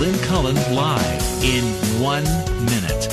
Lynn Cullen live in 1 minute.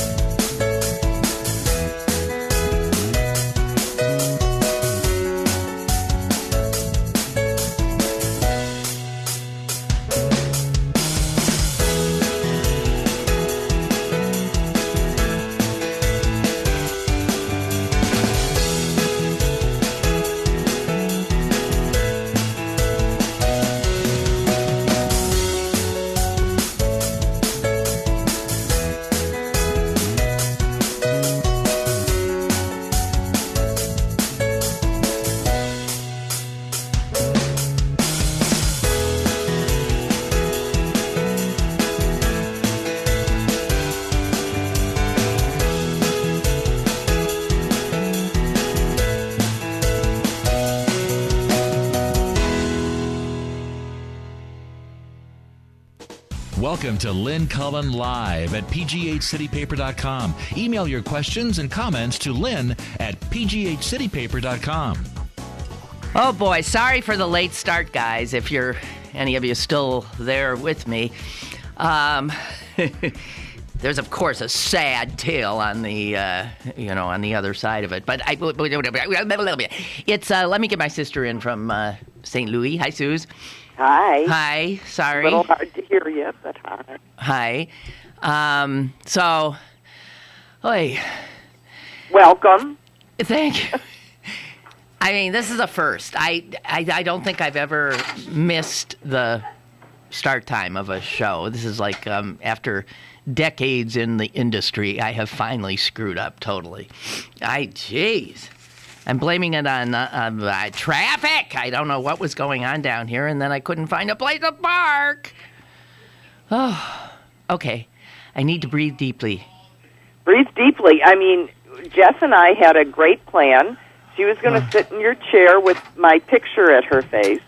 Welcome to Lynn Cullen Live at pghcitypaper.com. Email your questions and comments to Lynn at pghcitypaper.com. Oh boy, sorry for the late start, guys, if any of you still there with me. There's, of course, a sad tale on the, on the other side of it. But it's, let me get my sister in from St. Louis. Hi, Suze. Hi. Hi. Sorry. A little hard to hear you, but hi. Hi. Welcome. Thank you. I mean, this is a first. I don't think I've ever missed the start time of a show. This is like after decades in the industry, I have finally screwed up totally. Jeez. I'm blaming it on traffic. I don't know what was going on down here, and then I couldn't find a place to park. Oh, okay. I need to breathe deeply. Breathe deeply. I mean, Jess and I had a great plan. She was going to sit in your chair with my picture at her face,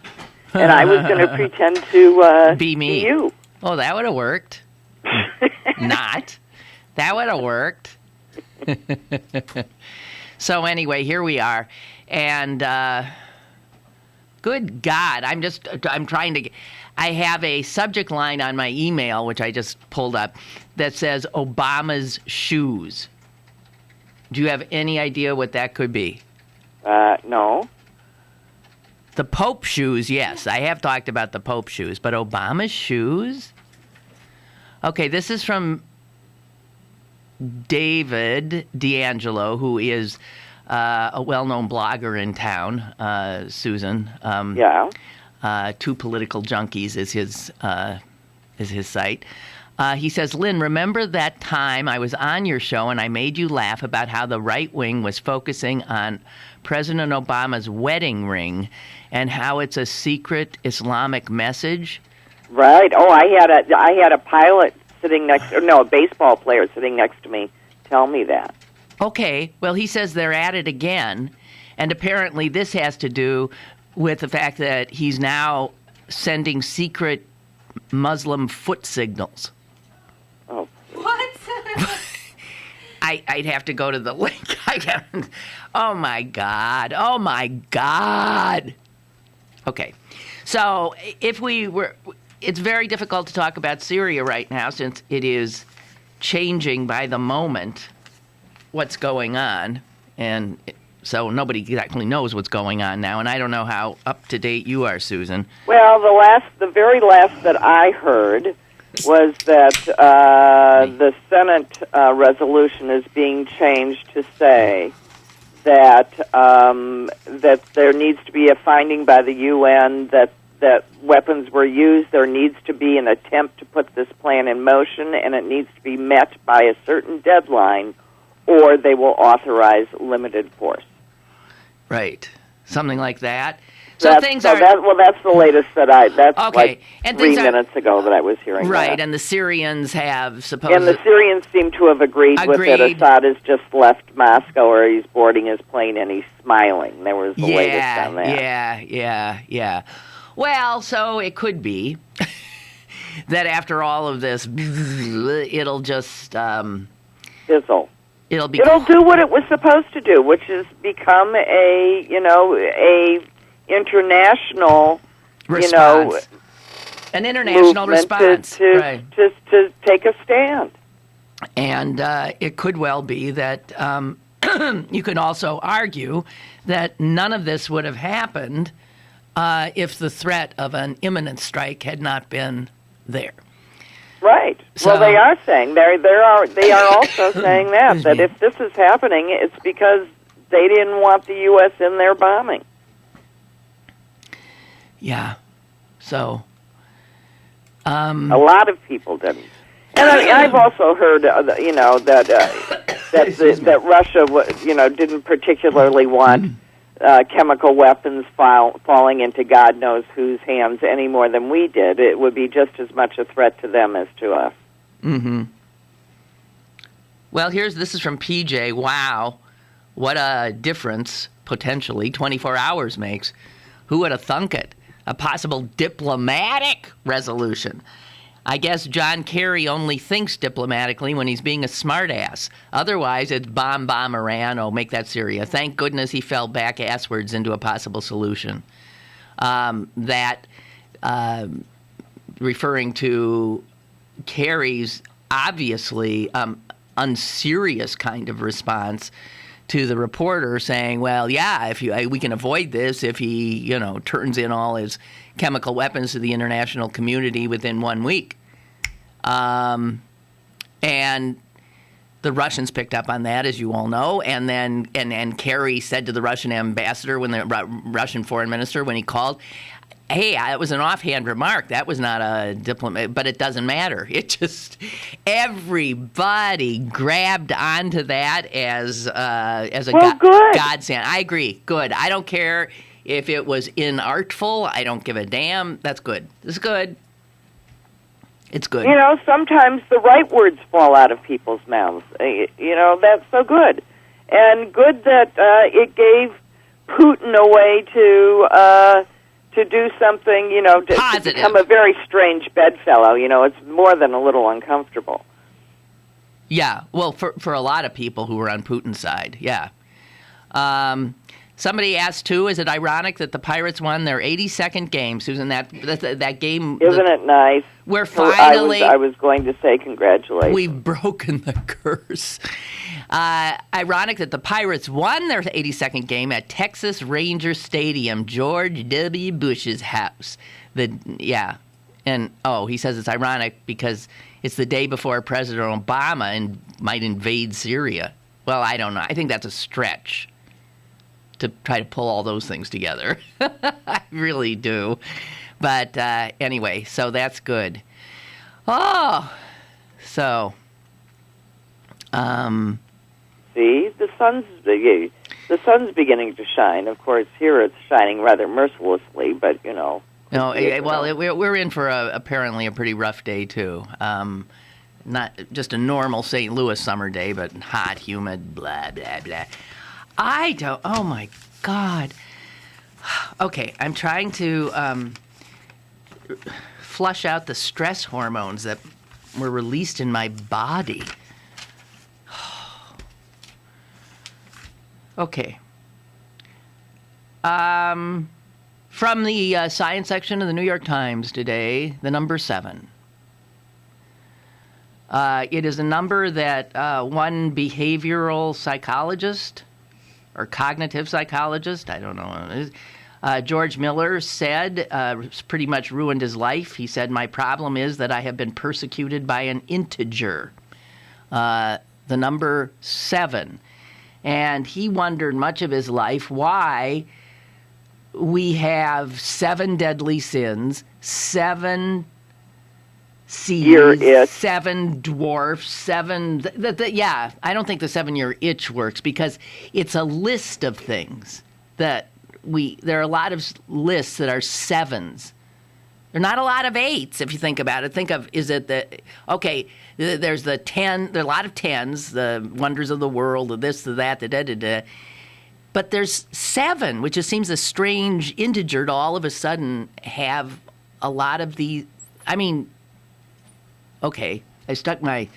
and I was going to pretend to be me. Be you. Oh, that would have worked. Not. That would have worked. So anyway, here we are, and good God, I'm trying to. I have a subject line on my email, which I just pulled up, that says Obama's shoes. Do you have any idea what that could be? No. The Pope shoes, yes. I have talked about the Pope shoes, but Obama's shoes? Okay, this is from David D'Angelo, who is a well-known blogger in town, Susan. Yeah. Two Political Junkies is his site. He says, Lynn, remember that time I was on your show and I made you laugh about how the right wing was focusing on President Obama's wedding ring and how it's a secret Islamic message? Right. Oh, I had a pilot sitting a baseball player sitting next to me tell me that. Okay. Well, he says they're at it again, and apparently this has to do with the fact that he's now sending secret Muslim foot signals. Oh. What? I'd have to go to the link. Oh, my God. Oh, my God. Okay. So it's very difficult to talk about Syria right now since it is changing by the moment what's going on. And so nobody exactly knows what's going on now. And I don't know how up to date you are, Susan. Well, the very last that I heard was that the Senate resolution is being changed to say that that there needs to be a finding by the UN that weapons were used. There needs to be an attempt to put this plan in motion, and it needs to be met by a certain deadline, or they will authorize limited force. Right. Something like that. That's the latest that that's okay. Like and 3 minutes ago that I was hearing. Right, that. And the Syrians have supposedly... And the Syrians seem to have agreed with it. Assad has just left Moscow, or he's boarding his plane, and he's smiling. There was the latest on that. Yeah. Well, so it could be that after all of this, it'll just... fizzle. It'll do what it was supposed to do, which is become a international, response. an international response, right? To take a stand. And it could well be that you could also argue that none of this would have happened if the threat of an imminent strike had not been there. Right. So, well, they are saying they are also saying that if this is happening, it's because they didn't want the U.S. in there bombing. Yeah. So a lot of people didn't. And I've also heard, that Russia, didn't particularly want chemical weapons falling into God knows whose hands any more than we did. It would be just as much a threat to them as to us. Mm-hmm. Well, this is from PJ. Wow, what a difference potentially 24 hours makes. Who would have thunk it? A possible diplomatic resolution. I guess John Kerry only thinks diplomatically when he's being a smartass. Otherwise, it's bomb Iran. Oh, make that Syria. Thank goodness he fell back asswards into a possible solution. Referring to Kerry's obviously unserious kind of response to the reporter saying, well, yeah, we can avoid this if he, turns in all his chemical weapons to the international community within 1 week. And the Russians picked up on that, as you all know. And then and Kerry said to the Russian ambassador, Russian foreign minister, when he called, hey, it was an offhand remark. That was not a diplomat, but it doesn't matter. It just, everybody grabbed onto that as a godsend. I agree. Good. I don't care if it was inartful. I don't give a damn. That's good. It's good. It's good. Sometimes the right words fall out of people's mouths. That's so good. And good that it gave Putin a way to do something, to become a very strange bedfellow. It's more than a little uncomfortable. Yeah, well, for a lot of people who were on Putin's side, yeah. Somebody asked, too, is it ironic that the Pirates won their 82nd game? Susan, that game... Isn't it nice? We're finally... I was going to say congratulations. We've broken the curse. Ironic that the Pirates won their 82nd game at Texas Ranger Stadium, George W. Bush's house. And he says it's ironic because it's the day before President Obama might invade Syria. Well, I don't know. I think that's a stretch to try to pull all those things together. I really do. But anyway, so that's good. Oh, so... See, the sun's beginning to shine. Of course, here it's shining rather mercilessly, but No, well, we're in for apparently a pretty rough day too. Not just a normal St. Louis summer day, but hot, humid, blah blah blah. Oh my God. Okay, I'm trying to flush out the stress hormones that were released in my body. Okay. From the science section of the New York Times today, the number 7. It is a number that one behavioral psychologist or cognitive psychologist, I don't know, George Miller said, pretty much ruined his life. He said, my problem is that I have been persecuted by an integer, the number 7. And he wondered much of his life why we have 7 deadly sins, 7 seas, 7 dwarfs, 7... I don't think the 7-year itch works because it's a list of things that there are a lot of lists that are 7s. There are not a lot of 8s if you think about it. Think of, there's the 10, there are a lot of 10s, the wonders of the world, the this, the that, the da-da-da. But there's 7, which just seems a strange integer to all of a sudden have a lot of the, I stuck my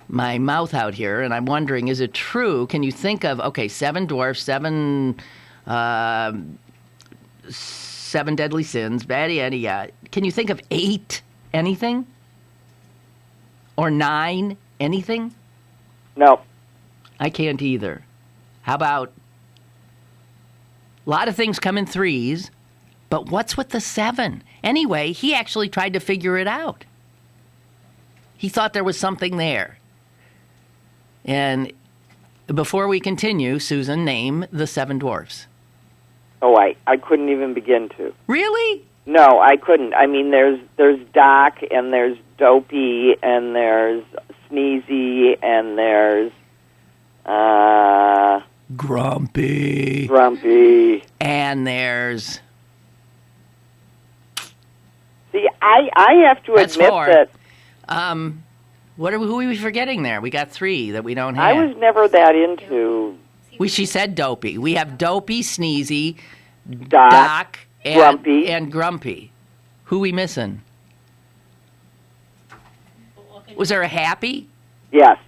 mouth out here and I'm wondering, is it true? Can you think of, 7 dwarfs, 7 7 deadly sins. Yeah. Can you think of 8 anything? Or 9 anything? No. I can't either. How about a lot of things come in 3s, but what's with the 7? Anyway, he actually tried to figure it out. He thought there was something there. And before we continue, Susan, name the 7 dwarfs. Oh, I couldn't even begin to. Really? No, I couldn't. I mean, there's Doc, and there's Dopey, and there's Sneezy, and there's Grumpy. And there's... See, I have to That's admit 4. that... Who are we forgetting there? We got 3 that we don't have. I was never that into... She said Dopey. We have Dopey, Sneezy, Doc, and Grumpy. Who we missing? Was there a Happy? Yes.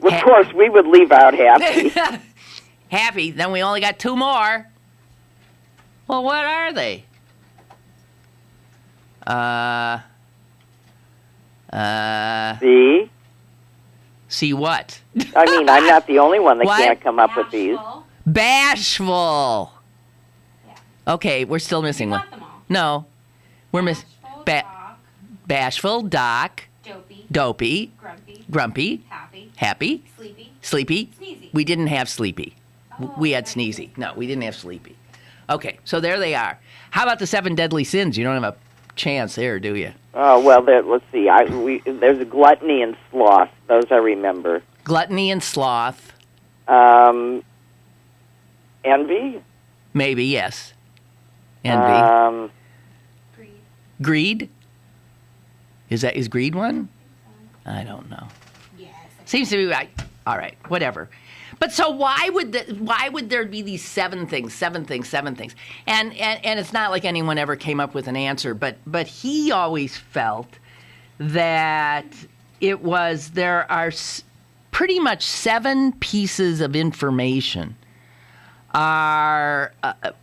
Of course, we would leave out Happy. Happy. Then we only got 2 more. Well, what are they? See? See what? I mean, I'm not the only one that What? can't come up with these. Bashful. Yeah. Okay, we're still missing You one. got them all. No, we're missing Doc, Bashful, Doc, Dopey, Grumpy, Happy, Sleepy. Sneezy. We didn't have Sleepy. Oh, We had right. Sneezy. No, we didn't have Sleepy. Okay, so there they are. How about the 7 deadly sins? You don't have a chance there, do you? Oh, well, let's see. There's a gluttony and sloth. Those I remember. Gluttony and sloth. Envy? Maybe, yes. Envy. Greed? Is greed one? I don't know. Yes. Seems to be right. All right, whatever. But so why would there be these 7 things? And it's not like anyone ever came up with an answer, but he always felt that there are pretty much 7 pieces of information.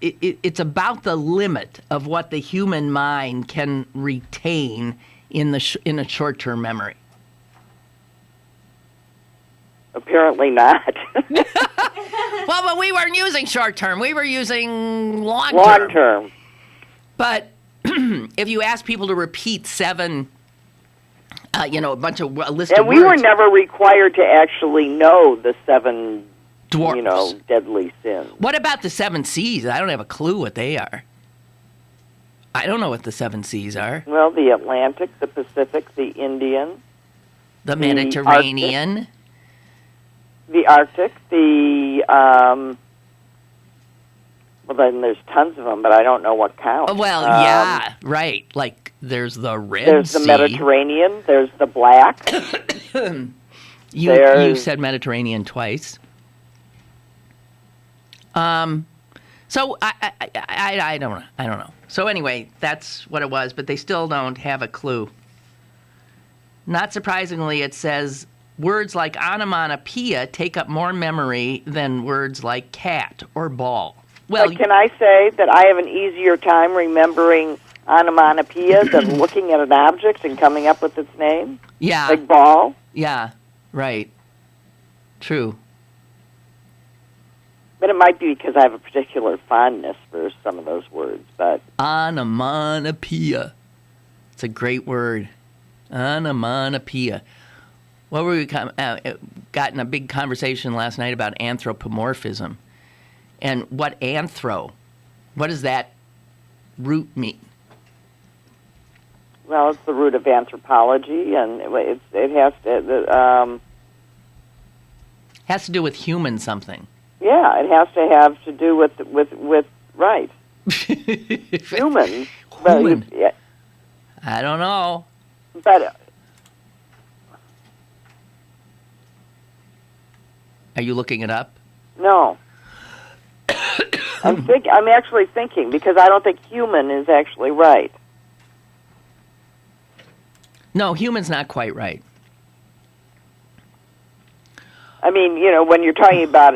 It's about the limit of what the human mind can retain in a short-term memory. Apparently not. Well, but we weren't using short-term. We were using long-term. Long-term. But if you ask people to repeat 7, a list of words. And we were never required to actually know the 7, Dwarfs. deadly sins. What about the 7 seas? I don't have a clue what they are. I don't know what the 7 seas are. Well, the Atlantic, the Pacific, the Indian, The Mediterranean. the Arctic, well, then there's tons of them, but I don't know what counts. Well, yeah, right. Like there's the Red There's Sea. the Mediterranean. There's the Black. You said Mediterranean twice. So I don't know. So anyway, that's what it was, but they still don't have a clue. Not surprisingly, it says words like onomatopoeia take up more memory than words like cat or ball. Well, But can I say that I have an easier time remembering onomatopoeia than looking at an object and coming up with its name? yeah, Like ball? yeah, right. True. But it might be because I have a particular fondness for some of those words. But Onomatopoeia. It's a great word. Onomatopoeia. What were we got in a big conversation last night about anthropomorphism. And what does that root mean? well, it's the root of anthropology, and it has to. Has to do with human something. Yeah, it has to do with right humans. Human. But, yeah, I don't know. but Are you looking it up? no. I'm actually thinking because I don't think human is actually right. No, human's not quite right. I mean, when you're talking about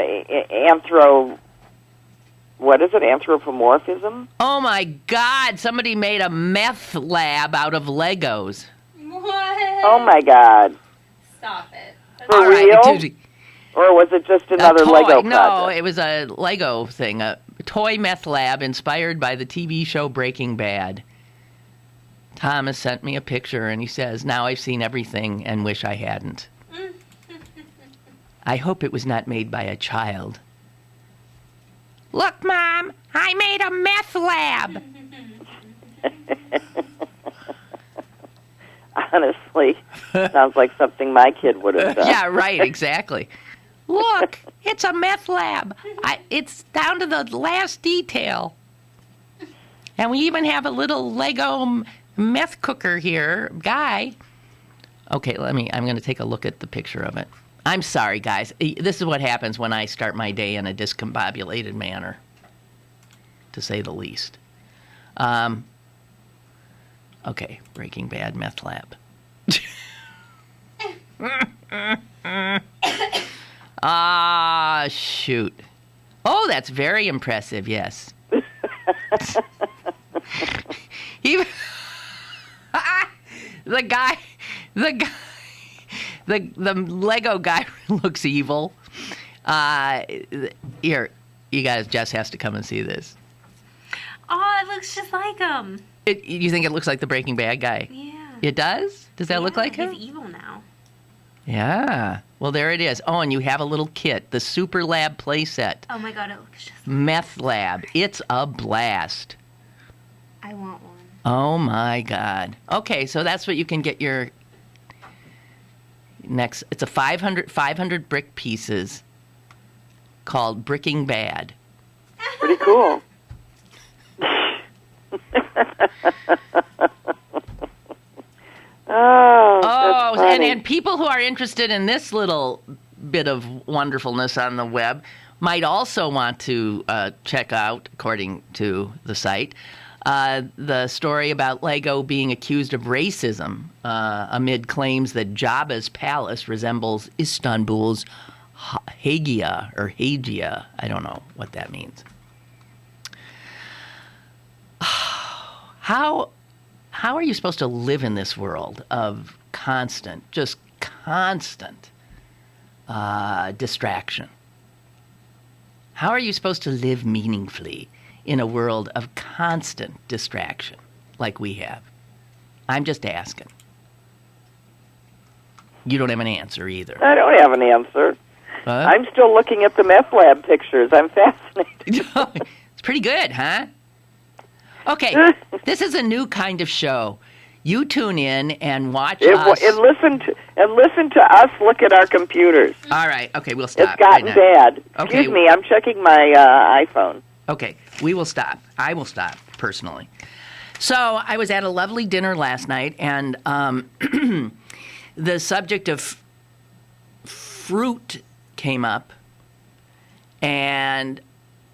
what is it, anthropomorphism? Oh, my God. Somebody made a meth lab out of Legos. What? Oh, my God. Stop it. For All right, real? Or was it just another toy. Lego No, project? it was a Lego thing, a toy meth lab inspired by the TV show Breaking Bad. Thomas sent me a picture, and he says, now I've seen everything and wish I hadn't. I hope it was not made by a child. Look, Mom, I made a meth lab. Honestly, sounds like something my kid would have done. Yeah, right, exactly. Look, it's a meth lab. It's down to the last detail. And we even have a little Lego meth cooker here, guy. Okay, I'm going to take a look at the picture of it. I'm sorry, guys. This is what happens when I start my day in a discombobulated manner, to say the least. Okay, Breaking Bad meth lab. Ah, shoot. Oh, that's very impressive, yes. Even the Lego guy looks evil. Here, you guys, Jess has to come and see this. Oh, it looks just like him. You think it looks like the Breaking Bad guy? Yeah. It does? Does that look like him? He's evil now. Yeah. Well, there it is. Oh, and you have a little kit, the Super Lab playset. Oh my God, it looks just. Meth Lab. It's a blast. I want one. Oh my God. Okay, so that's what you can get your next. It's a 500 brick pieces called Bricking Bad. Pretty cool. Oh, that's funny. and people who are interested in this little bit of wonderfulness on the web might also want to check out, according to the site, the story about Lego being accused of racism amid claims that Jabba's palace resembles Istanbul's Hagia. I don't know what that means. How are you supposed to live in this world of constant distraction? How are you supposed to live meaningfully in a world of constant distraction like we have? I'm just asking. You don't have an answer either. I don't have an answer. I'm still looking at the meth lab pictures. I'm fascinated. It's pretty good, huh? Okay, this is a new kind of show. You tune in and watch us. And listen to us look at our computers. All right. Okay, we'll stop. It's gotten right now. bad. Okay. Excuse me, I'm checking my iPhone. Okay, we will stop. I will stop, personally. So I was at a lovely dinner last night, and the subject of fruit came up, and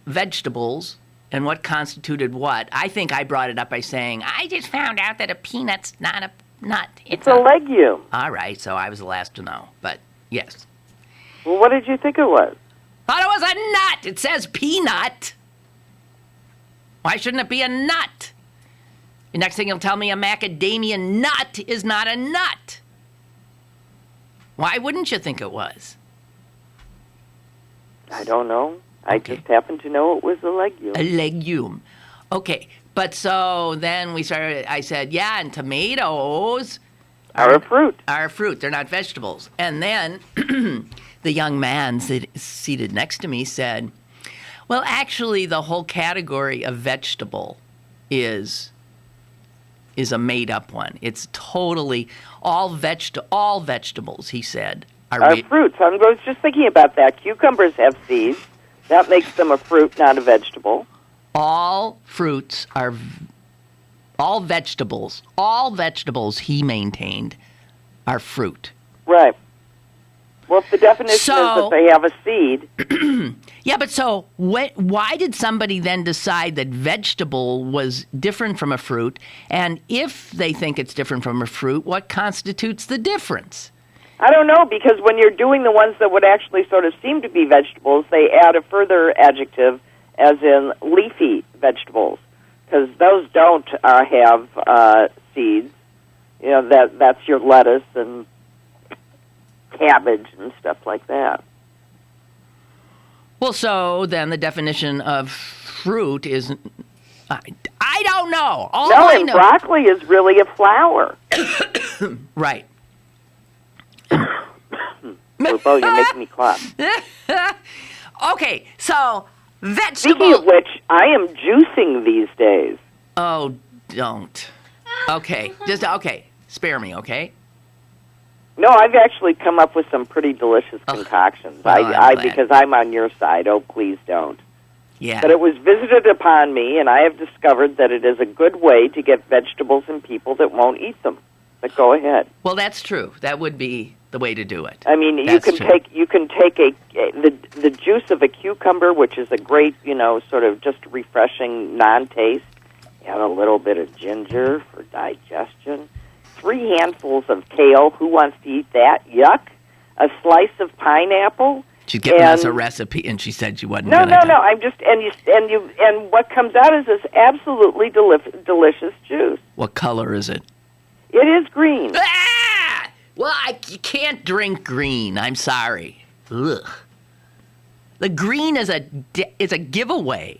vegetables, and what constituted what. I think I brought it up by saying, I just found out that a peanut's not a nut. It's a legume. All right, so I was the last to know, but yes. Well, what did you think it was? Thought it was a nut. It says peanut. Why shouldn't it be a nut? The next thing you'll tell me a macadamia nut is not a nut. Why wouldn't you think it was? I don't know. I Okay. just happen to know it was a legume. A legume. Okay, but so then I said, yeah, and tomatoes Are a fruit. Are a fruit. They're not vegetables. And then the young man seated next to me said, well, actually, the whole category of vegetable is a made-up one. It's totally all vegetables, he said, Are fruits. I was just thinking about that. Cucumbers have seeds. That makes them a fruit, not a vegetable. all fruits are all vegetables, he maintained, are fruit. Right. Well, if the definition is So- that they have a seed, Yeah, but so why did somebody then decide that vegetable was different from a fruit? And if they think it's different from a fruit, what constitutes the difference? I don't know, because when you're doing the ones that would actually sort of seem to be vegetables, they add a further adjective as in leafy vegetables, because those don't have seeds. You know, that's your lettuce and cabbage and stuff like that. Well, so then the definition of fruit is, I don't know. All No, I and know, broccoli is really a flower. right. Bo, you're making me cough. Okay, so vegetable. Speaking of which, I am juicing these days. Oh, don't. Okay, okay. Spare me, okay? No, I've actually come up with some pretty delicious concoctions. well, I'm glad. Because I'm on your side. Oh, please don't. Yeah. But it was visited upon me, and I have discovered that it is a good way to get vegetables in people that won't eat them. But go ahead. Well, that's true. That would be the way to do it. I mean, That's you true. can take the juice of a cucumber, which is a great, sort of just refreshing non-taste. Add a little bit of ginger for digestion. 3 handfuls of kale. Who wants to eat that? Yuck. A slice of pineapple. She's giving us a recipe, and she said she wasn't. No. I'm just and what comes out is this absolutely delicious juice. What color is it? It is green. Ah! Well, you can't drink green. I'm sorry. Ugh. The green is a giveaway.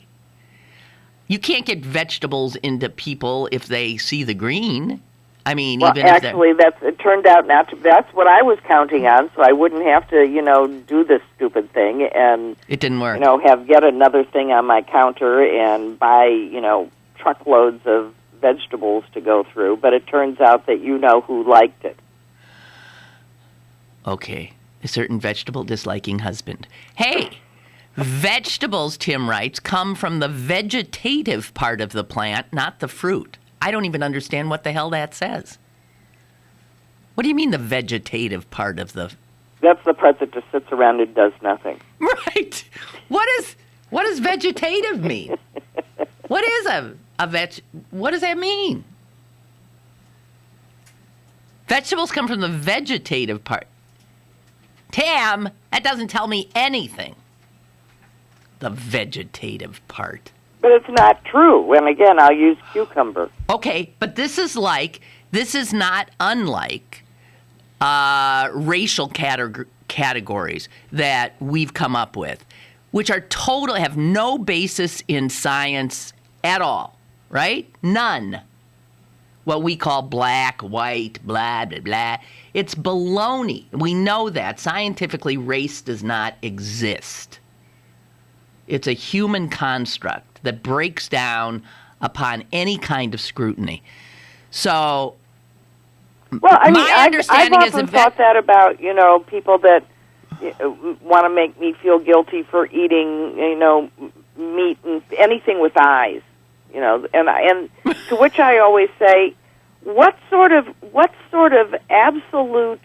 You can't get vegetables into people if they see the green. I mean, Well, even actually, it turned out not to. That's what I was counting on, so I wouldn't have to, do this stupid thing and it didn't work. Have yet another thing on my counter and buy, truckloads of vegetables to go through. But it turns out that you know who liked it. Okay, a certain vegetable disliking husband. Hey, vegetables, Tim writes, come from the vegetative part of the plant, not the fruit. I don't even understand what the hell that says. What do you mean the vegetative part of the... That's the part that just sits around and does nothing. Right. What does vegetative mean? What is a veg... What does that mean? Vegetables come from the vegetative part. Tam, that doesn't tell me anything. The vegetative part. But it's not true. And again, I'll use cucumber. Okay, but this is not unlike racial categories that we've come up with, which are have no basis in science at all, right? None. What we call black, white, blah, blah, blah. It's baloney. We know that. Scientifically, race does not exist. It's a human construct that breaks down upon any kind of scrutiny. So, well, I mean, my I've understanding is often thought that about, people that want to make me feel guilty for eating, meat and anything with eyes, and to which I always say, what sort of absolute,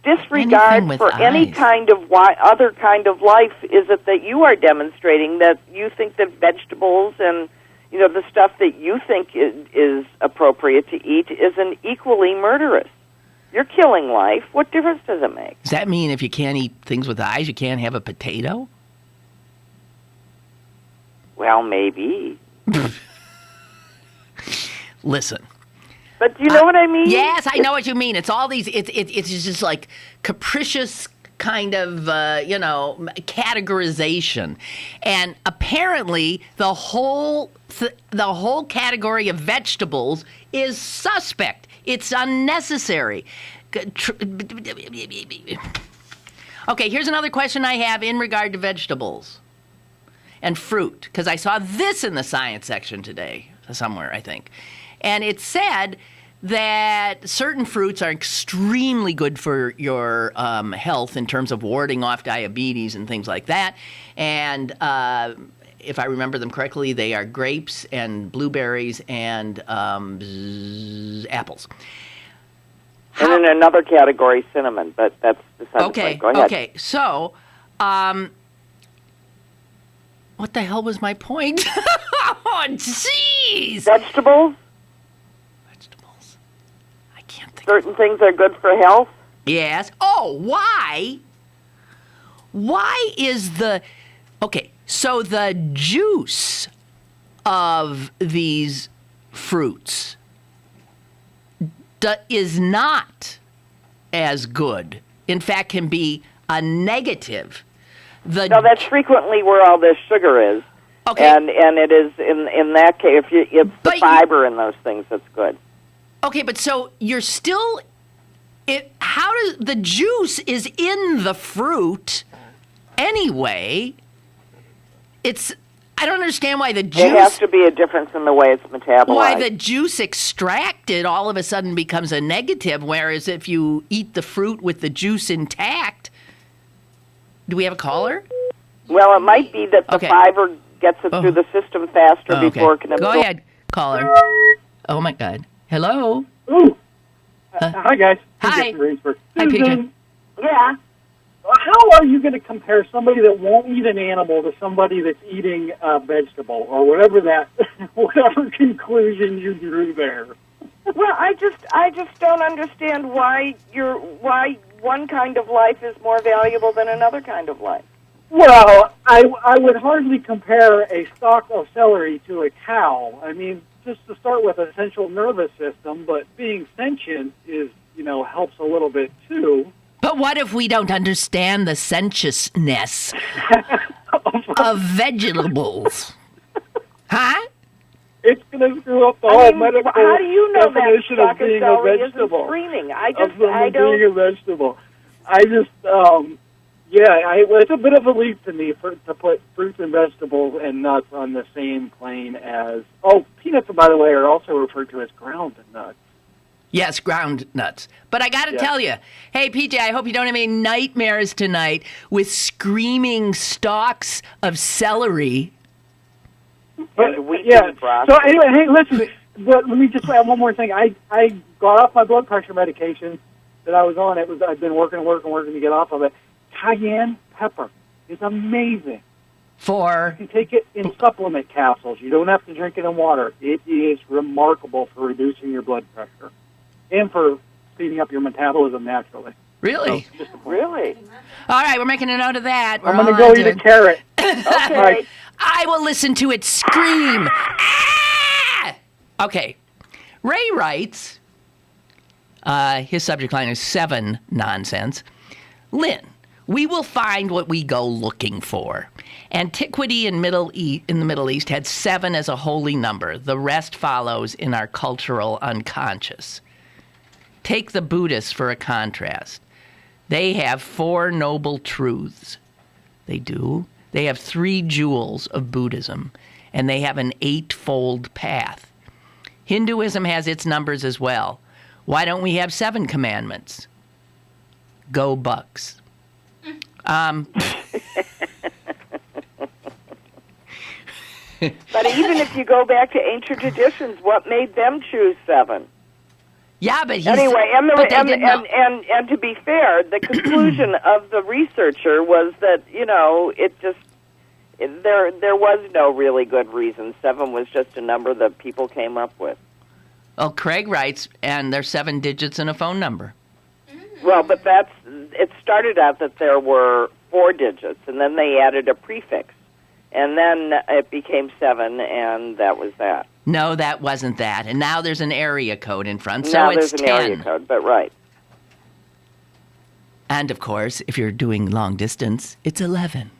disregard for any kind of other kind of life is it that you are demonstrating that you think that vegetables and the stuff that you think is appropriate to eat isn't equally murderous? You're killing life. What difference does it make? Does that mean if you can't eat things with eyes, you can't have a potato? Well, maybe. Listen. But do you know what I mean? Yes, I know what you mean. It's all these. It's just like capricious kind of categorization, and apparently the whole category of vegetables is suspect. It's unnecessary. Okay, here's another question I have in regard to vegetables and fruit, because I saw this in the science section today somewhere, I think. And it said that certain fruits are extremely good for your health in terms of warding off diabetes and things like that. And if I remember them correctly, they are grapes and blueberries and apples. And in another category, cinnamon, but that's beside the point. Go ahead. Okay, so what the hell was my point? Oh, jeez! Vegetables? I can't think. Certain things are good for health? Yes. Oh, why? Why is the Okay, so the juice of these fruits is not as good. In fact, can be a negative. No, that's frequently where all this sugar is. Okay. And it is in that case, it's the fiber in those things that's good. Okay, but so you're still. How does the juice is in the fruit anyway? I don't understand why the juice. There has to be a difference in the way it's metabolized. Why the juice extracted all of a sudden becomes a negative, whereas if you eat the fruit with the juice intact. Do we have a caller? Well, it might be that the fiber gets it through the system faster before it can absorb. Go ahead, caller. Oh, my God. Hello? Ooh. Hi, guys. Hi. Greensburg. Hi, PJ. Yeah. How are you going to compare somebody that won't eat an animal to somebody that's eating a vegetable, or whatever conclusion you drew there? Well, I just don't understand why one kind of life is more valuable than another kind of life. Well, I would hardly compare a stalk of celery to a cow. I mean, just to start with a central nervous system, but being sentient helps a little bit too. But what if we don't understand the sentiousness of vegetables? Huh? It's going to screw up the whole medical how do you know definition that of being a vegetable. Screaming? I don't. Being a vegetable. It's a bit of a leap to me to put fruits and vegetables and nuts on the same plane as. Oh, peanuts, by the way, are also referred to as ground nuts. Yes, ground nuts. But I got to tell you, hey, PJ, I hope you don't have any nightmares tonight with screaming stalks of celery. So anyway, hey, listen. But let me just add one more thing. I got off my blood pressure medication that I was on. I've been working to get off of it. Cayenne pepper is amazing. You can take it in supplement capsules. You don't have to drink it in water. It is remarkable for reducing your blood pressure and for speeding up your metabolism naturally. Really? So, really? All right, we're making a note of that. I'm going to go eat a carrot. Okay. Right. I will listen to it scream. Ah! Okay. Ray writes, his subject line is 7 nonsense. Lynn, we will find what we go looking for. Antiquity in the Middle East had 7 as a holy number. The rest follows in our cultural unconscious. Take the Buddhists for a contrast. They have 4 noble truths. They do. They have 3 jewels of Buddhism, and they have an 8-fold path. Hinduism has its numbers as well. Why don't we have 7 commandments? Go Bucks. But even if you go back to ancient traditions, what made them choose 7? Yeah, but anyway, and to be fair, the conclusion of the researcher was that there was no really good reason. 7 was just a number that people came up with. Well, Craig writes, and there's 7 digits and a phone number. Well, but it started out that there were 4 digits, and then they added a prefix, and then it became 7, and that was that. No, that wasn't that. And now there's an area code in front, so now it's there's 10. An area code, but right. And, of course, if you're doing long distance, it's 11.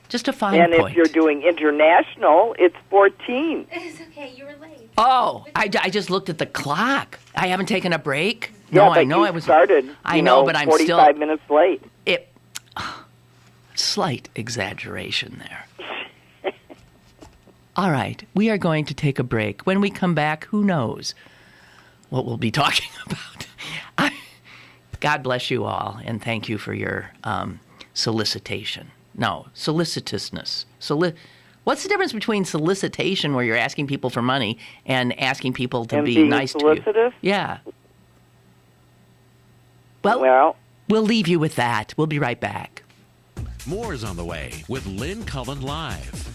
Just a fine point. And if you're doing international, it's 14. It's okay, you were late. Oh, I just looked at the clock. I haven't taken a break. Yeah, No, but I know you I was. started. I know, but I'm 45 minutes late. Slight exaggeration there. All right, we are going to take a break. When we come back, who knows what we'll be talking about. God bless you all, and thank you for your solicitation. No, solicitousness. What's the difference between solicitation, where you're asking people for money, and asking people to be nice to you? Solicitous? Yeah. Well, we'll leave you with that. We'll be right back. More is on the way with Lynn Cullen Live.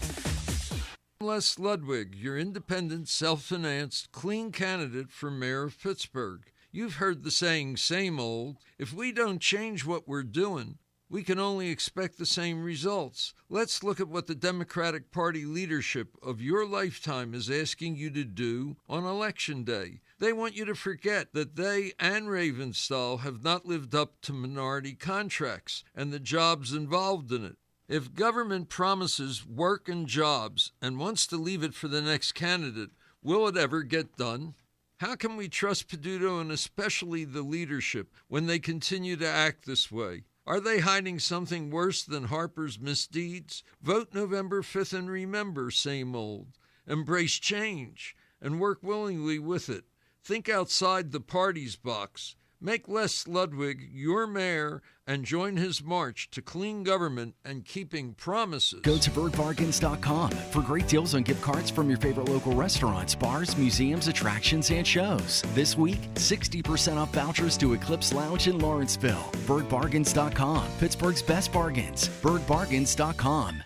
Les Ludwig, your independent, self-financed, clean candidate for mayor of Pittsburgh. You've heard the saying, same old. If we don't change what we're doing, we can only expect the same results. Let's look at what the Democratic Party leadership of your lifetime is asking you to do on Election Day. They want you to forget that they and Ravenstahl have not lived up to minority contracts and the jobs involved in it. If government promises work and jobs and wants to leave it for the next candidate, will it ever get done? How can we trust Peduto and especially the leadership when they continue to act this way? Are they hiding something worse than Harper's misdeeds? Vote November 5th and remember, same old. Embrace change and work willingly with it. Think outside the party's box. Make Les Ludwig your mayor and join his march to clean government and keeping promises. Go to birdbargains.com for great deals on gift cards from your favorite local restaurants, bars, museums, attractions, and shows. This week, 60% off vouchers to Eclipse Lounge in Lawrenceville. Birdbargains.com, Pittsburgh's best bargains. Birdbargains.com.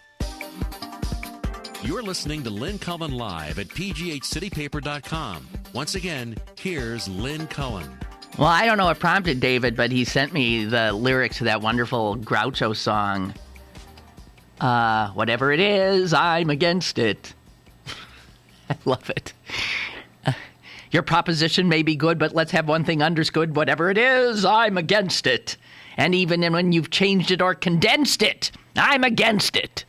You're listening to Lynn Cullen live at pghcitypaper.com. Once again, here's Lynn Cullen. Well, I don't know what prompted David, but he sent me the lyrics to that wonderful Groucho song. Whatever it is, I'm against it. I love it. Your proposition may be good, but let's have one thing understood. Whatever it is, I'm against it. And even when you've changed it or condensed it, I'm against it.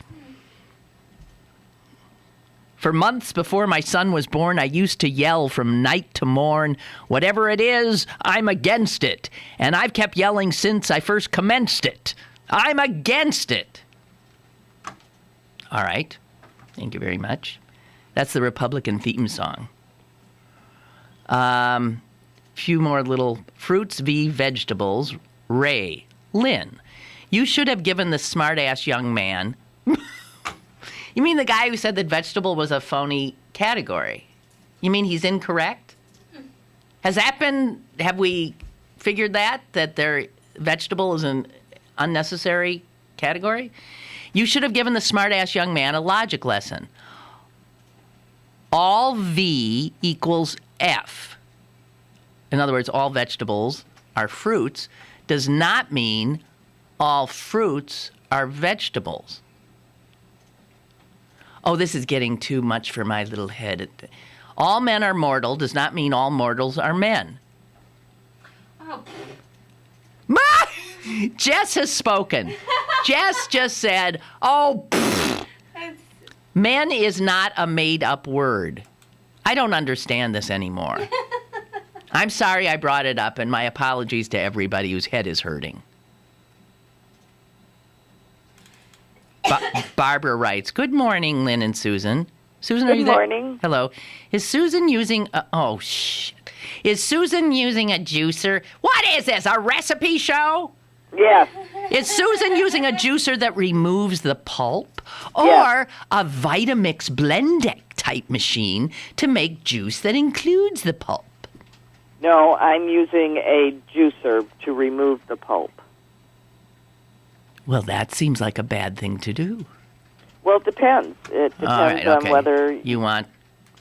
For months before my son was born, I used to yell from night to morn, whatever it is, I'm against it. And I've kept yelling since I first commenced it. I'm against it. All right. Thank you very much. That's the Republican theme song. Few more little fruits v. vegetables. Ray. Lynn, you should have given the smart-ass young man... You mean the guy who said that vegetable was a phony category? You mean he's incorrect? Have we figured that their vegetable is an unnecessary category? You should have given the smart-ass young man a logic lesson. All V equals F. In other words, all vegetables are fruits, does not mean all fruits are vegetables. Oh, this is getting too much for my little head. All men are mortal does not mean all mortals are men. Oh. Jess has spoken. Jess just said, oh, men is not a made-up word. I don't understand this anymore. I'm sorry I brought it up, and my apologies to everybody whose head is hurting. Barbara writes, good morning, Lynn and Susan. Susan, are you there? Good morning. Hello. Is Susan using Is Susan using a juicer? What is this, a recipe show? Yes. Is Susan using a juicer that removes the pulp? Or Yes. a Vitamix Blendec type machine to make juice that includes the pulp? No, I'm using a juicer to remove the pulp. Well, that seems like a bad thing to do. Well, it depends. It depends on whether... You want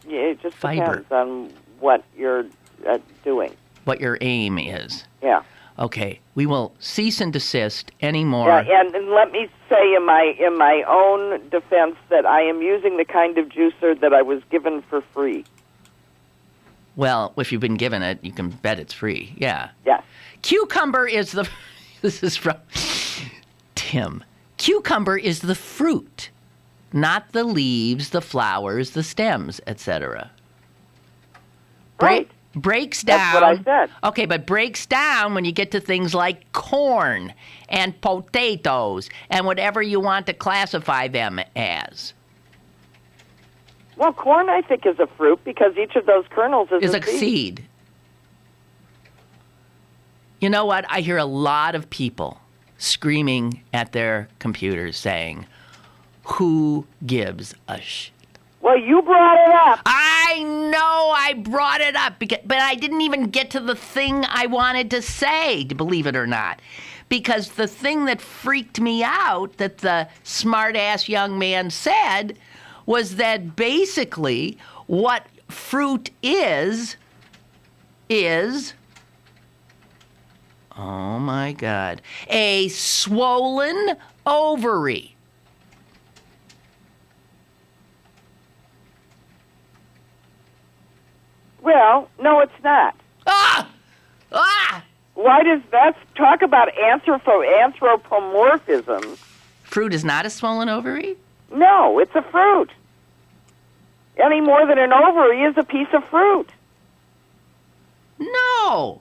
It just fiber. depends on what you're doing. What your aim is. Yeah. Okay, we will cease and desist any more. Yeah, and let me say in my own defense that I am using the kind of juicer that I was given for free. Well, if you've been given it, you can bet it's free. Yeah. Yes. Cucumber is the... This is from Tim. Cucumber is the fruit, not the leaves, the flowers, the stems, etc. Right. Breaks down. That's what I said. Okay, but breaks down when you get to things like corn and potatoes and whatever you want to classify them as. Well, corn, I think, is a fruit because each of those kernels is a seed. You know what? I hear a lot of people screaming at their computers saying, who gives a shit? Well, you brought it up. I know I brought it up, but I didn't even get to the thing I wanted to say, believe it or not. Because the thing that freaked me out that the smart-ass young man said was that basically what fruit is Oh, my God. A swollen ovary. Well, no, it's not. Ah! Ah! Why does that talk about anthropomorphism? Fruit is not a swollen ovary? No, it's a fruit. Any more than an ovary is a piece of fruit. No.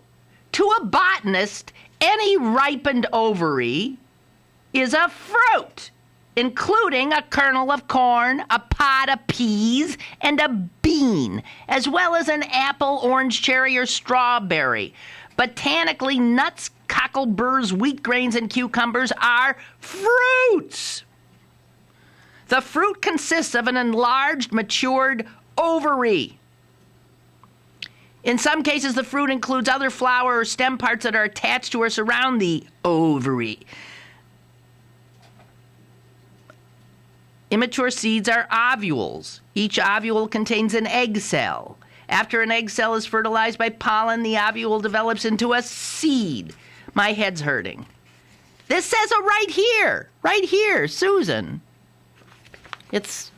To a botanist, any ripened ovary is a fruit, including a kernel of corn, a pod of peas, and a bean, as well as an apple, orange, cherry, or strawberry. Botanically, nuts, cockleburrs, wheat grains, and cucumbers are fruits. The fruit consists of an enlarged, matured ovary. In some cases, the fruit includes other flower or stem parts that are attached to or surround the ovary. Immature seeds are ovules. Each ovule contains an egg cell. After an egg cell is fertilized by pollen, the ovule develops into a seed. My head's hurting. This says it right here, Susan. It's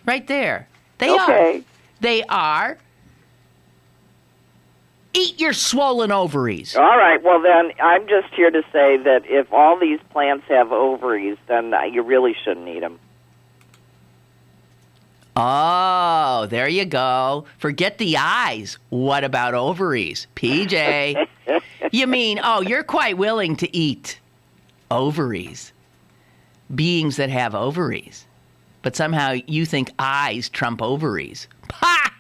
right there. They are. Eat your swollen ovaries. All right, well then, I'm just here to say that if all these plants have ovaries, then you really shouldn't eat them. Oh, there you go. Forget the eyes. What about ovaries? PJ. You mean, you're quite willing to eat ovaries. Beings that have ovaries. But somehow you think eyes trump ovaries. Ha!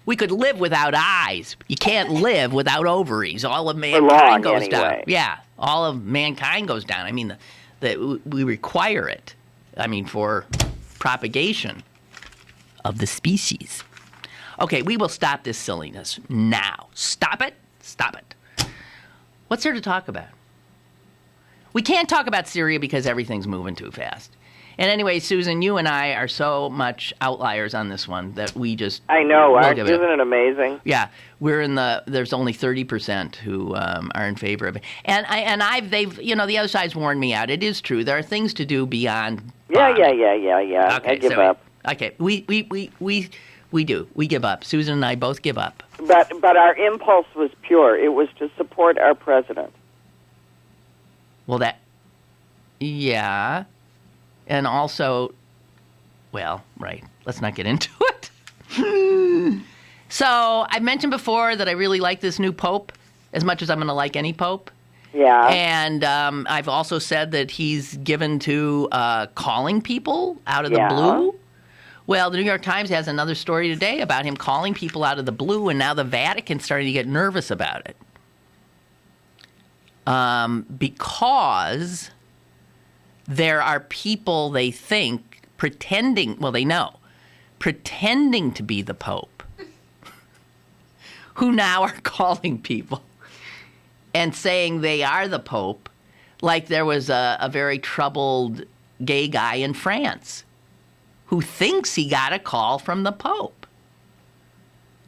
We could live without eyes. You can't live without ovaries. All of mankind goes down. Yeah, all of mankind goes down. I mean, we require it. I mean, for propagation of the species. Okay, we will stop this silliness now. Stop it. Stop it. What's there to talk about? We can't talk about Syria because everything's moving too fast. And anyway, Susan, you and I are so much outliers on this one that we just... I know. Isn't it amazing? Yeah. There's only 30% who are in favor of it. The other side's warned me out. It is true. There are things to do beyond... Yeah. Okay, I give up. Okay. We do. We give up. Susan and I both give up. But our impulse was pure. It was to support our president. Well, yeah. And also, right, let's not get into it. So, I've mentioned before that I really like this new pope as much as I'm going to like any pope. Yeah. And I've also said that he's given to calling people out of the blue. Well, the New York Times has another story today about him calling people out of the blue, and now the Vatican's starting to get nervous about it. Because there are people they think pretending to be the Pope who now are calling people and saying they are the Pope, like there was a very troubled gay guy in France who thinks he got a call from the Pope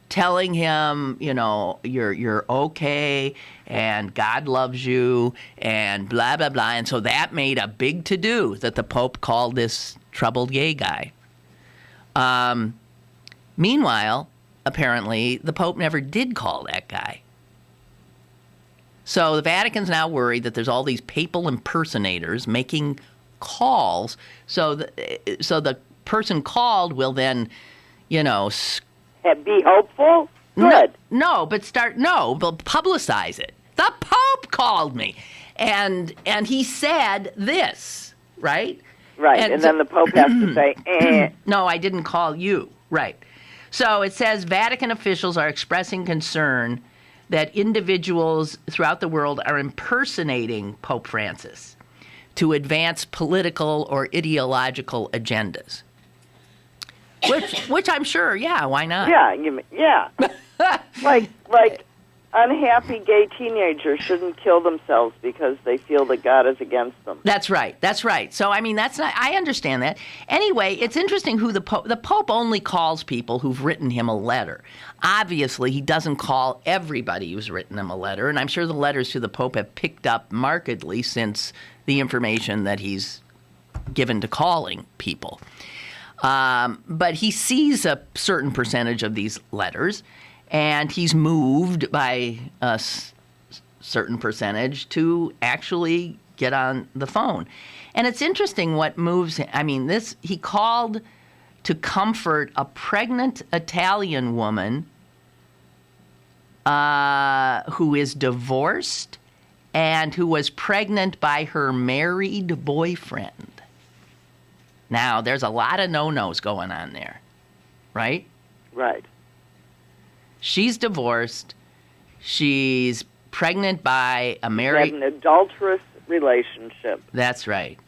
telling him, you're okay, and God loves you, and blah, blah, blah. And so that made a big to-do that the Pope called this troubled gay guy. Meanwhile, apparently, the Pope never did call that guy. So the Vatican's now worried that there's all these papal impersonators making calls. So the person called will then, be hopeful? Good. No, but publicize it. The Pope called me. And he said this, right? Right, and then the Pope has to say, No, I didn't call you. Right. So it says Vatican officials are expressing concern that individuals throughout the world are impersonating Pope Francis to advance political or ideological agendas. Which I'm sure, why not? Yeah. like unhappy gay teenagers shouldn't kill themselves because they feel that God is against them. That's right. That's right. So, I mean, that's not, I understand that. Anyway, it's interesting who the Pope only calls people who've written him a letter. Obviously, he doesn't call everybody who's written him a letter, and I'm sure the letters to the Pope have picked up markedly since the information that he's given to calling people. But he sees a certain percentage of these letters, and he's moved by a certain percentage to actually get on the phone. And it's interesting what moves him. I mean, he called to comfort a pregnant Italian woman who is divorced and who was pregnant by her married boyfriend. Now, there's a lot of no-nos going on there, right? Right. She's divorced. She's pregnant by a married... An adulterous relationship. That's right.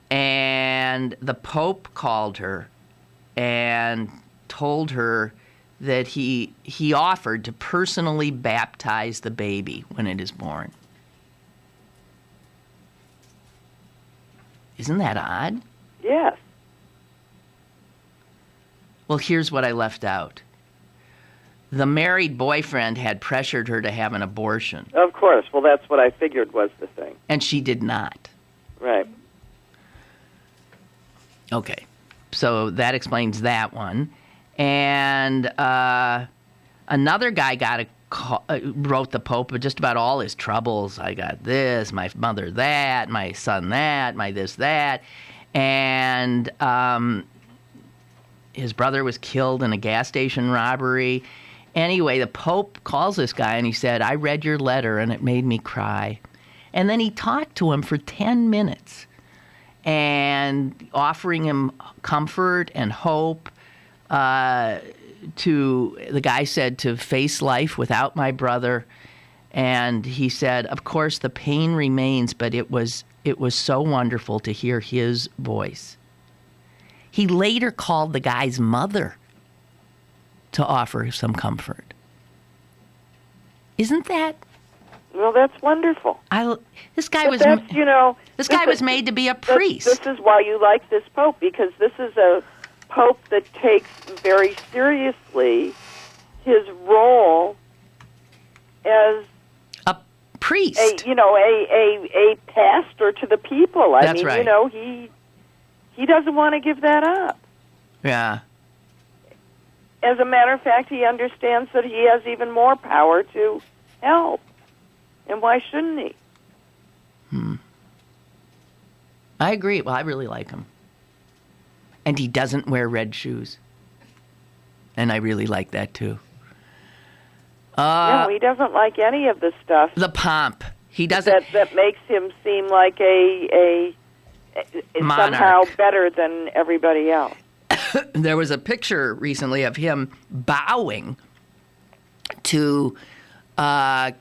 And the Pope called her and told her that he offered to personally baptize the baby when it is born. Isn't that odd? Yes. Well, here's what I left out. The married boyfriend had pressured her to have an abortion. Of course. Well, that's what I figured was the thing. And she did not. Right. Okay. So that explains that one. And another guy wrote the Pope just about all his troubles. I got this, my mother that, my son that, my this that. And his brother was killed in a gas station robbery. Anyway, the Pope calls this guy and he said, I read your letter and it made me cry. And then he talked to him for 10 minutes and offering him comfort and hope. The guy said to face life without my brother. And he said, of course, the pain remains, but it was so wonderful to hear his voice. He later called the guy's mother to offer some comfort. Isn't that? Well, that's wonderful. This guy was made to be a priest. This is why you like this Pope, because this is a Pope that takes very seriously his role as a priest, a pastor to the people. That's right. He doesn't want to give that up. Yeah. As a matter of fact, he understands that he has even more power to help. And why shouldn't he? I agree. Well, I really like him. And he doesn't wear red shoes. And I really like that, too. No, he doesn't like any of the stuff. The pomp. He doesn't... That makes him seem like a somehow better than everybody else. There was a picture recently of him bowing to the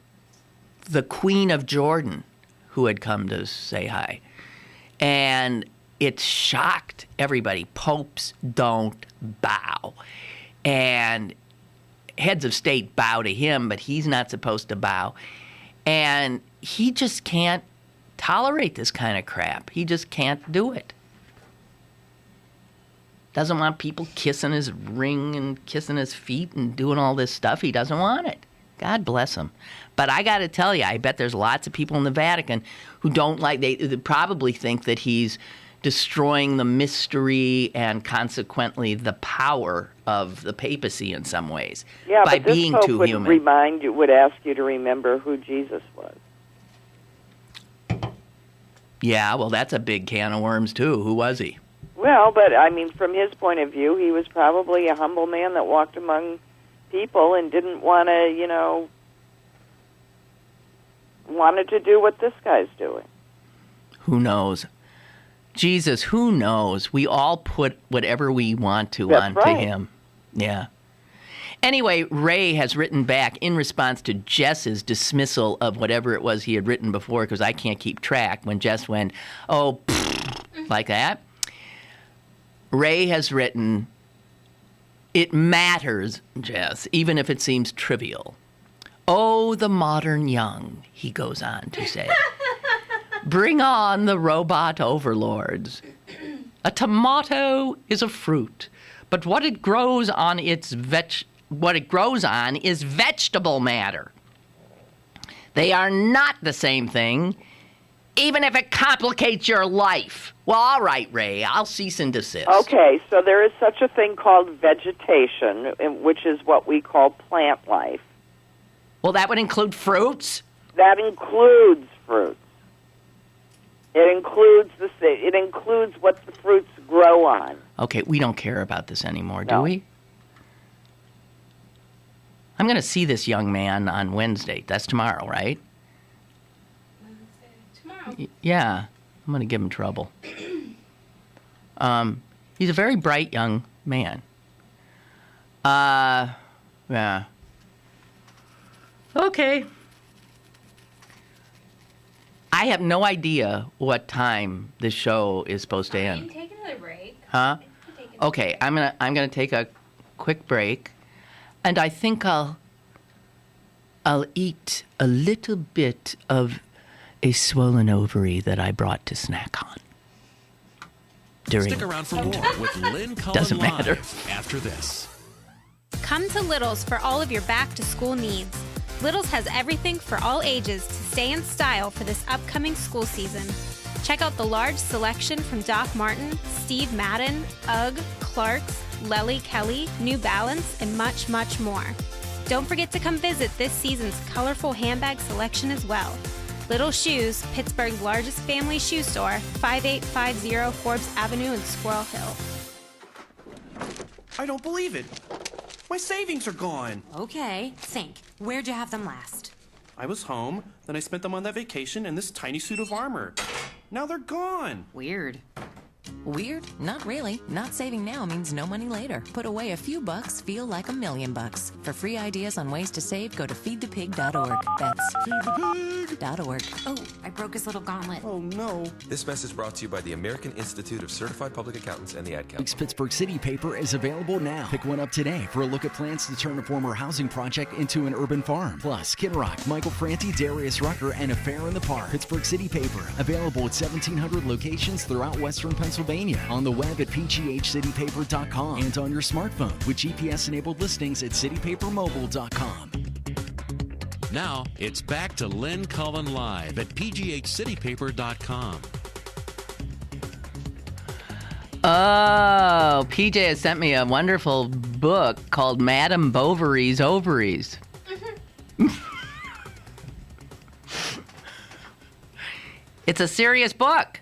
Queen of Jordan, who had come to say hi. And it shocked everybody. Popes don't bow. And heads of state bow to him, but he's not supposed to bow. And he just can't tolerate this kind of crap. He just can't do it. Doesn't want people kissing his ring and kissing his feet and doing all this stuff. He doesn't want it. God bless him. But I got to tell you, I bet there's lots of people in the Vatican who don't like, they probably think that he's destroying the mystery and consequently the power of the papacy in some ways by being too human. Would ask you to remember who Jesus was. Yeah, well, that's a big can of worms too. Who was he? Well, but I mean, from his point of view, he was probably a humble man that walked among people and didn't want to, wanted to do what this guy's doing. Who knows? Jesus, who knows? We all put whatever we want to That's onto right. him. Yeah. Anyway, Ray has written back in response to Jess's dismissal of whatever it was he had written before, because I can't keep track when Jess went, oh, like that. Ray has written, it matters, Jess, even if it seems trivial. Oh, the modern young, he goes on to say. Bring on the robot overlords. A tomato is a fruit, but what it grows on is vegetable matter. They are not the same thing, even if it complicates your life. Well, all right, Ray, I'll cease and desist. Okay, so there is such a thing called vegetation, which is what we call plant life. Well, that would include fruits? That includes fruits. It includes what the fruits grow on. Okay, we don't care about this anymore, do we? I'm going to see this young man on Wednesday. That's tomorrow, right? Tomorrow. Yeah, I'm going to give him trouble. He's a very bright young man. Yeah. Okay. I have no idea what time this show is supposed to end. You can take another break. Huh? Okay, I'm gonna take a quick break, and I think I'll eat a little bit of a swollen ovary that I brought to snack on. Stick around for more with Lynn Cullen Doesn't matter. live after this. Come to Little's for all of your back-to-school needs. Little's has everything for all ages to stay in style for this upcoming school season. Check out the large selection from Doc Marten, Steve Madden, UGG, Clarks, Lely Kelly, New Balance, and much, much more. Don't forget to come visit this season's colorful handbag selection as well. Little Shoes, Pittsburgh's largest family shoe store, 5850 Forbes Avenue in Squirrel Hill. I don't believe it. My savings are gone. Okay, think. Where'd you have them last? I was home, then I spent them on that vacation in this tiny suit of armor. Now they're gone. Weird. Weird? Not really. Not saving now means no money later. Put away a few bucks, feel like $1,000,000. For free ideas on ways to save, go to feedthepig.org. That's feedthepig.org. Oh, I broke his little gauntlet. Oh, no. This message brought to you by the American Institute of Certified Public Accountants and the Ad Council. Pittsburgh City Paper is available now. Pick one up today for a look at plans to turn a former housing project into an urban farm. Plus, Kid Rock, Michael Franti, Darius Rucker, and A Fair in the Park. Pittsburgh City Paper, available at 1,700 locations throughout Western Pennsylvania. On the web at pghcitypaper.com and on your smartphone with GPS-enabled listings at citypapermobile.com. Now, it's back to Lynn Cullen live at pghcitypaper.com. Oh, PJ has sent me a wonderful book called Madame Bovary's Ovaries. It's a serious book.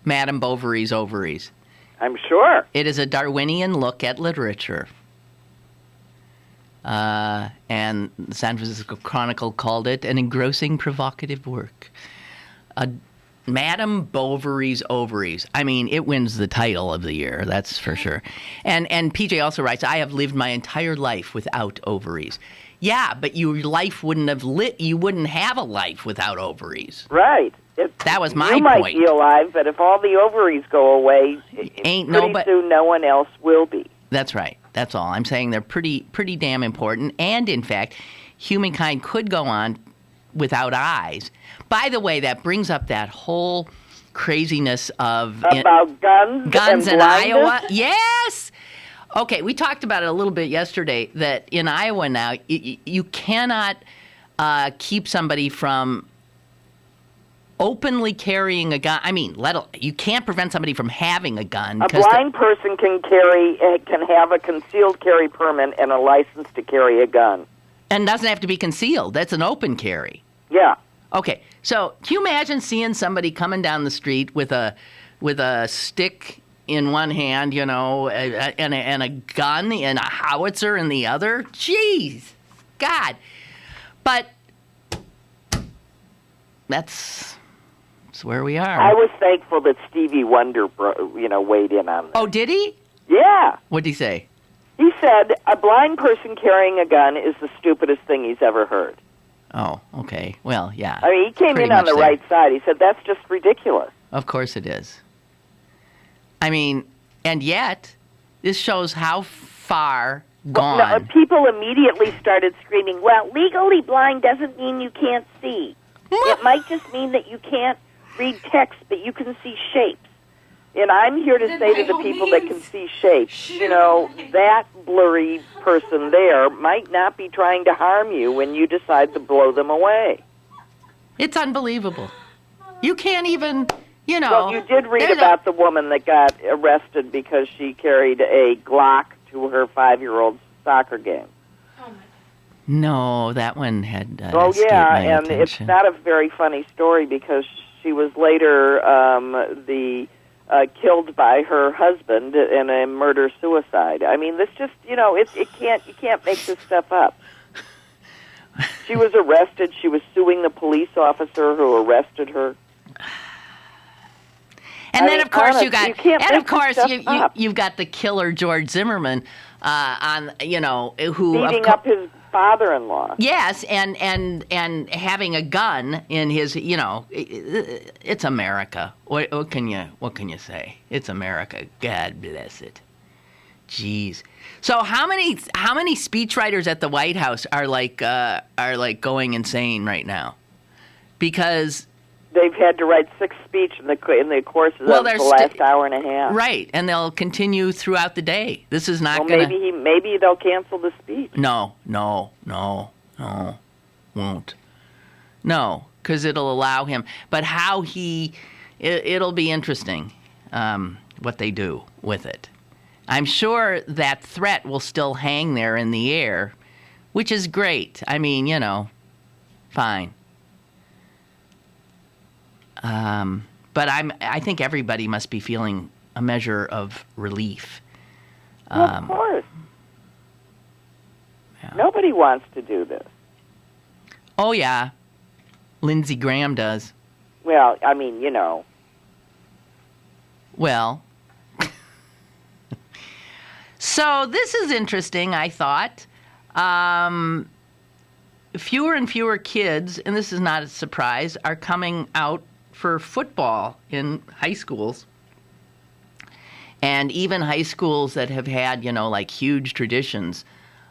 Madame Bovary's Ovaries. I'm sure. It is a Darwinian look at literature. And the San Francisco Chronicle called it an engrossing, provocative work. Madame Bovary's Ovaries. I mean, it wins the title of the year, that's for sure. And PJ also writes, I have lived my entire life without ovaries. Yeah, but your life wouldn't have you wouldn't have a life without ovaries. Right. That was my point. You might point. be alive, but if all the ovaries go away, soon no one else will be. That's right. That's all. I'm saying they're pretty damn important. And, in fact, humankind could go on without eyes. By the way, that brings up that whole craziness of... About guns in Iowa. Yes! Okay, we talked about it a little bit yesterday, that in Iowa now, you cannot keep somebody from openly carrying a gun. I mean, you can't prevent somebody from having a gun. A blind person can have a concealed carry permit and a license to carry a gun. And doesn't have to be concealed. That's an open carry. Yeah. Okay, so can you imagine seeing somebody coming down the street with a stick in one hand, and a gun and a howitzer in the other? Jeez, God. But that's where we are. I was thankful that Stevie Wonder, weighed in on that. Oh, did he? Yeah. What'd he say? He said, a blind person carrying a gun is the stupidest thing he's ever heard. Oh, okay. Well, yeah. I mean, he came in on the right side. He said, that's just ridiculous. Of course it is. I mean, and yet, this shows how far gone. Well, no, people immediately started screaming, well, legally blind doesn't mean you can't see. It might just mean that you can't read text, but you can see shapes. And I'm here to say to the people that can see shapes, that blurry person there might not be trying to harm you when you decide to blow them away. It's unbelievable. You can't even, Well, you did read about the woman that got arrested because she carried a Glock to her 5-year-old's soccer game. No, that one had oh, yeah, my and attention. It's not a very funny story because she was later killed by her husband in a murder-suicide. I mean, this just, you can't make this stuff up. She was arrested. She was suing the police officer who arrested her. And then, of course, you've got the killer George Zimmerman who beating up his father-in-law. Yes, and having a gun in his, it's America. What can you say? It's America. God bless it. Jeez. So how many speechwriters at the White House are going insane right now? Because they've had to write 6 speeches in the courses of the last hour and a half. Right, and they'll continue throughout the day. This is not going to... Maybe they'll cancel the speech. No, won't. No, because it'll allow him. But how it'll be interesting what they do with it. I'm sure that threat will still hang there in the air, which is great. I mean, fine. But I think everybody must be feeling a measure of relief. Well, of course. Yeah. Nobody wants to do this. Oh, yeah. Lindsey Graham does. Well, I mean, Well. So this is interesting, I thought. Fewer and fewer kids, and this is not a surprise, are coming out for football in high schools. And even high schools that have had, huge traditions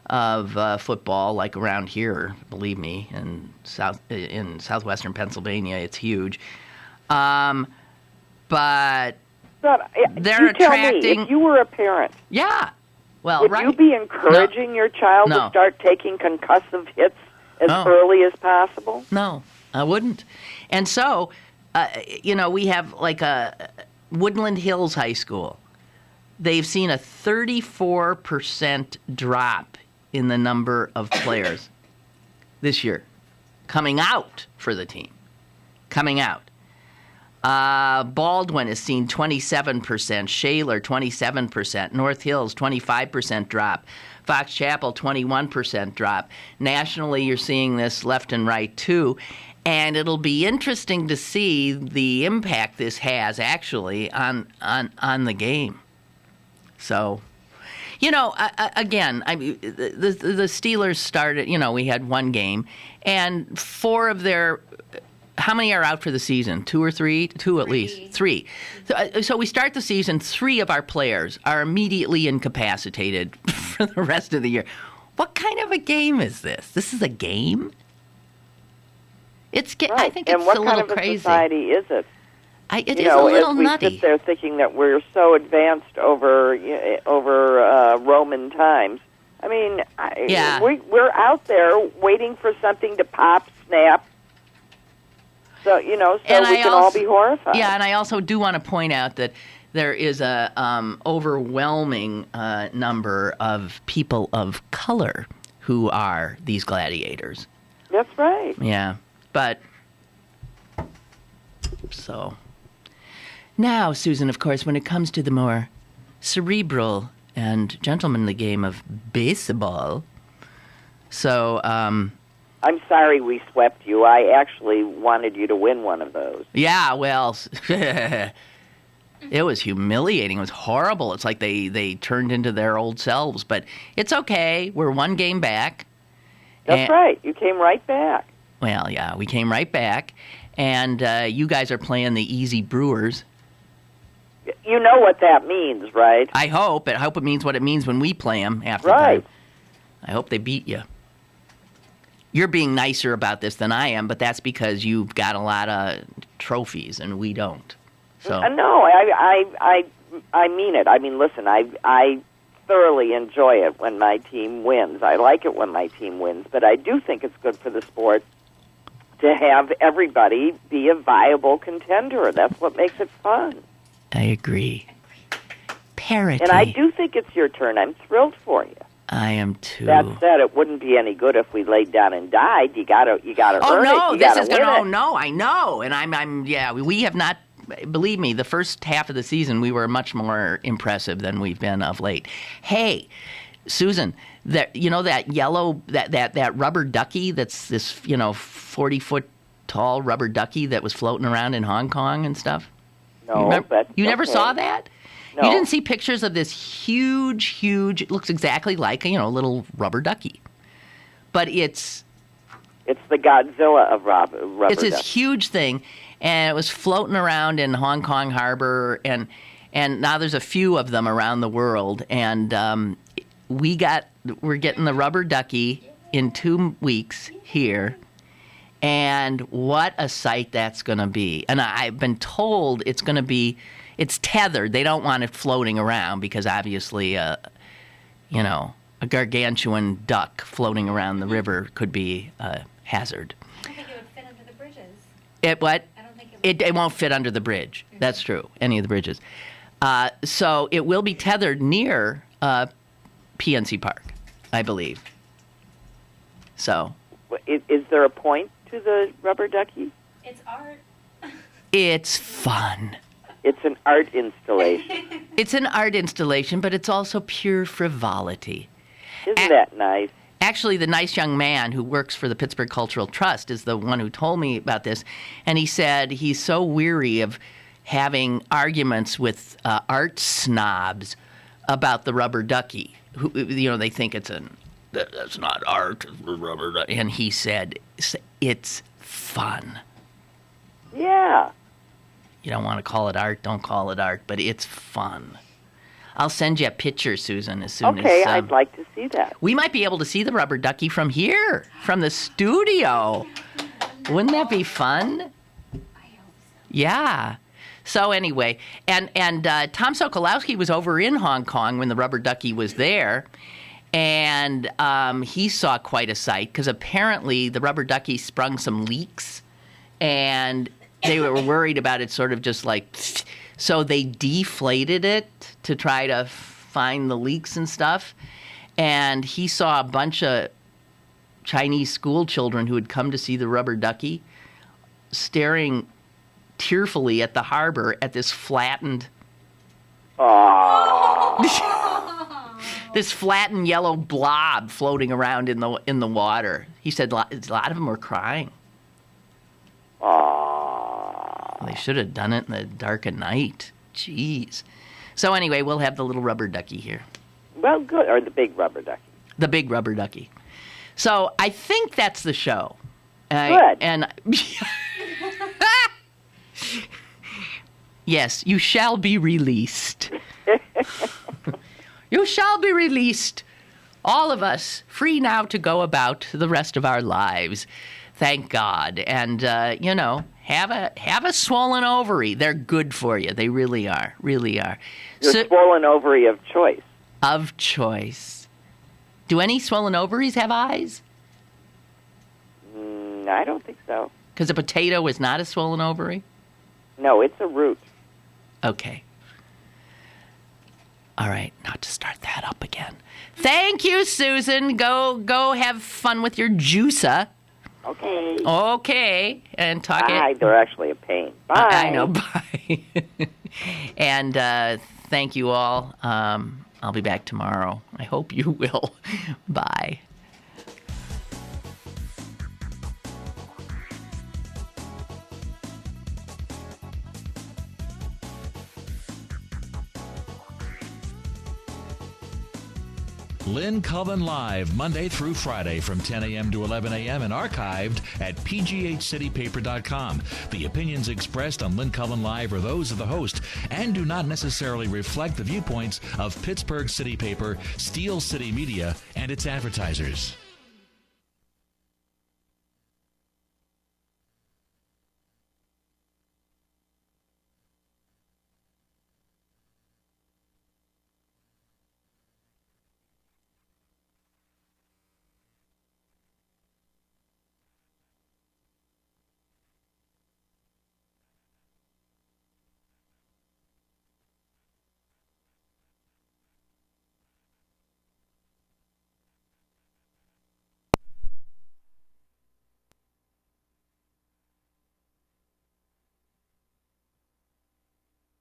of football, like around here, believe me, in southwestern Pennsylvania, it's huge. But they're attracting... Tell me, if you were a parent... Yeah. Well, would you be encouraging your child to start taking concussive hits as early as possible? No, I wouldn't. And so, we have like a Woodland Hills High School. They've seen a 34% drop in the number of players this year coming out for the team. Coming out. Baldwin has seen 27%, Shaler 27%, North Hills 25% drop, Fox Chapel 21% drop. Nationally, you're seeing this left and right too, and it'll be interesting to see the impact this has actually on the game. So, again, the Steelers started. We had one game, and 4 of their. How many are out for the season? 2 or 3? 2 at least. 3. So we start the season, 3 of our players are immediately incapacitated for the rest of the year. What kind of a game is this? This is a game? I think it's a little crazy. And what kind of a society is it? It is a little nutty. We sit there thinking that we're so advanced over Roman times. I mean, we're out there waiting for something to pop, snap. So, we can all be horrified. Yeah, and I also do want to point out that there is a overwhelming number of people of color who are these gladiators. That's right. Yeah, but so now, Susan, of course, when it comes to the more cerebral and gentlemanly game of baseball, so I'm sorry we swept you. I actually wanted you to win one of those. Yeah, well, it was humiliating. It was horrible. It's like they turned into their old selves. But it's okay. We're 1 game back. That's right. You came right back. Well, yeah, we came right back. And you guys are playing the Easy Brewers. You know what that means, right? I hope. I hope it means what it means when we play them after right. I hope they beat you. You're being nicer about this than I am, but that's because you've got a lot of trophies and we don't. So No, I mean it. I mean, listen, I thoroughly enjoy it when my team wins. I like it when my team wins, but I do think it's good for the sport to have everybody be a viable contender. That's what makes it fun. I agree. Parity. And I do think it's your turn. I'm thrilled for you. I am too. That said, it wouldn't be any good if we laid down and died. You gotta earn it. Oh no, this is gonna. Oh no, I know, and I'm. Yeah, we have not. Believe me, the first half of the season we were much more impressive than we've been of late. Hey, Susan, that yellow that rubber ducky that's this 40-foot tall rubber ducky that was floating around in Hong Kong and stuff. No, you never saw that? No. You didn't see pictures of this huge, it looks exactly like a little rubber ducky. But it's the Godzilla of rubber It's this ducky. huge thing, and it was floating around in Hong Kong Harbor, and now there's a few of them around the world, and we're getting the rubber ducky in 2 weeks here. And what a sight that's going to be. And I've been told it's tethered. They don't want it floating around because obviously, a gargantuan duck floating around the river could be a hazard. I don't think it would fit under the bridges. It what? I don't think It won't fit under the bridge. That's true. Any of the bridges. So it will be tethered near PNC Park, I believe. So. Is there a point to the rubber ducky? It's art. It's fun. It's an art installation. It's an art installation, but it's also pure frivolity. Isn't that nice? Actually, the nice young man who works for the Pittsburgh Cultural Trust is the one who told me about this, and he said he's so weary of having arguments with art snobs about the rubber ducky. Who, they think that's not art, rubber ducky. And he said, it's fun. Yeah. You don't want to call it art, don't call it art, but it's fun. I'll send you a picture, Susan, as soon as... Okay, I'd like to see that. We might be able to see the rubber ducky from here, from the studio. Wouldn't that be fun? Yeah. So anyway, and Tom Sokolowski was over in Hong Kong when the rubber ducky was there, and he saw quite a sight because apparently the rubber ducky sprung some leaks, and they were worried about it sort of just like... So they deflated it to try to find the leaks and stuff, and he saw a bunch of Chinese school children who had come to see the rubber ducky staring tearfully at the harbor at this flattened... this flattened yellow blob floating around in the water. He said a lot of them were crying. They should have done it in the dark of night. Jeez. So anyway, we'll have the little rubber ducky here. Well, good. Or the big rubber ducky. The big rubber ducky. So I think that's the show. Good. And yes, you shall be released. You shall be released. All of us free now to go about the rest of our lives. Thank God. And, have a swollen ovary. They're good for you. They really are. Really are. Your swollen ovary of choice. Of choice. Do any swollen ovaries have eyes? I don't think so. Because a potato is not a swollen ovary? No, it's a root. Okay. All right, not to start that up again. Thank you, Susan. Go have fun with your juicer. Okay. Okay, and talk Bye. They're actually a pain. Bye. I know, bye. And thank you all. I'll be back tomorrow. I hope you will. Bye. Lynn Cullen Live, Monday through Friday from 10 a.m. to 11 a.m. and archived at pghcitypaper.com. The opinions expressed on Lynn Cullen Live are those of the host and do not necessarily reflect the viewpoints of Pittsburgh City Paper, Steel City Media, and its advertisers.